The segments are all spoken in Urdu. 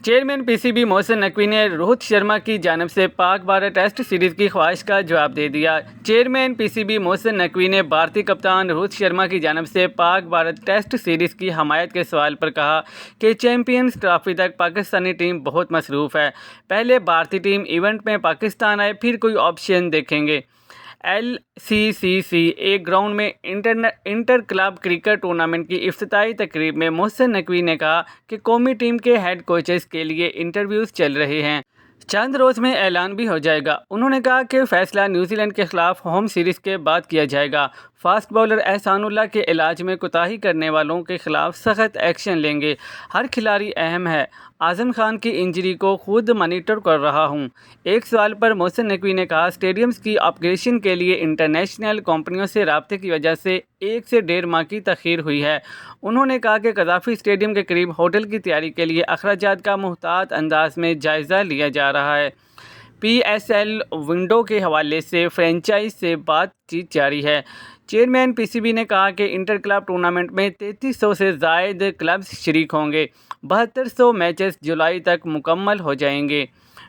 Chairman P C B Mohsin Naqvi نے روہت شرما کی جانب سے پاک بھارت ٹیسٹ سیریز کی خواہش کا جواب دے دیا۔ Chairman P C B Mohsin Naqvi نے بھارتی کپتان روہت شرما کی جانب سے پاک بھارت ٹیسٹ سیریز کی حمایت کے سوال پر کہا کہ چیمپئنز ٹرافی تک پاکستانی ٹیم بہت مصروف ہے، پہلے بھارتی ٹیم ایونٹ میں پاکستان آئے پھر کوئی آپشن دیکھیں گے۔ ایل سی ایک گراؤنڈ میں انٹر کلب کرکٹ ٹورنامنٹ کی افتتاحی تقریب میں محسن نقوی نے کہا کہ قومی ٹیم کے ہیڈ کوچز کے لیے انٹرویوز چل رہے ہیں، چند روز میں اعلان بھی ہو جائے گا۔ انہوں نے کہا کہ فیصلہ نیوزی لینڈ کے خلاف ہوم سیریز کے بعد کیا جائے گا۔ فاسٹ باؤلر احسان اللہ کے علاج میں کوتاہی کرنے والوں کے خلاف سخت ایکشن لیں گے۔ ہر کھلاڑی اہم ہے، اعظم خان کی انجری کو خود مانیٹر کر رہا ہوں۔ ایک سوال پر محسن نقوی نے کہا اسٹیڈیمز کی اپگریڈیشن کے لیے انٹرنیشنل کمپنیوں سے رابطے کی وجہ سے 1 سے 1.5 ماہ کی تاخیر ہوئی ہے۔ انہوں نے کہا کہ قذافی اسٹیڈیم کے قریب ہوٹل کی تیاری کے لیے اخراجات کا محتاط انداز میں جائزہ لیا جا رہا ہے۔ پی ایس ایل ونڈو کے حوالے سے فرنچائز سے بات چیت جاری ہے۔ چیئرمین پی سی بی نے کہا کہ انٹر کلب ٹورنامنٹ میں 3300 سے زائد کلبز شریک ہوں گے۔ 7200 میچز جولائی تک مکمل ہو جائیں گے۔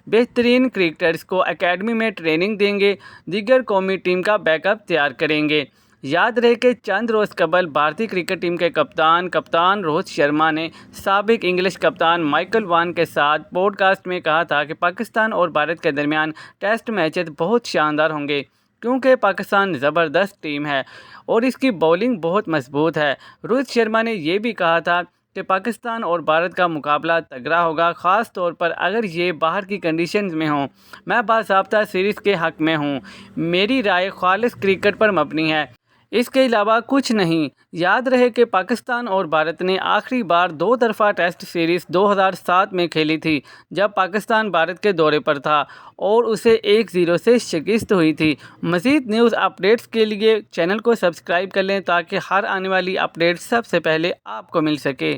بہترین کرکٹرز کو اکیڈمی میں ٹریننگ دیں گے، دیگر قومی ٹیم کا بیک اپ تیار کریں گے۔ یاد رہے کہ چند روز قبل بھارتی کرکٹ ٹیم کے کپتان روہت شرما نے سابق انگلش کپتان مائیکل وان کے ساتھ پوڈ کاسٹ میں کہا تھا کہ پاکستان اور بھارت کے درمیان ٹیسٹ میچز بہت شاندار ہوں گے، کیونکہ پاکستان زبردست ٹیم ہے اور اس کی بولنگ بہت مضبوط ہے۔ روہت شرما نے یہ بھی کہا تھا کہ پاکستان اور بھارت کا مقابلہ تگڑا ہوگا، خاص طور پر اگر یہ باہر کی کنڈیشنز میں ہوں۔ میں باضابطہ سیریز کے حق میں ہوں، میری رائے خالص کرکٹ پر مبنی ہے، اس کے علاوہ کچھ نہیں۔ یاد رہے کہ پاکستان اور بھارت نے آخری بار 2 طرفہ ٹیسٹ سیریز 2007 میں کھیلی تھی، جب پاکستان بھارت کے دورے پر تھا اور اسے 1-0 سے شکست ہوئی تھی۔ مزید نیوز اپڈیٹس کے لیے چینل کو سبسکرائب کر لیں تاکہ ہر آنے والی اپڈیٹ سب سے پہلے آپ کو مل سکے۔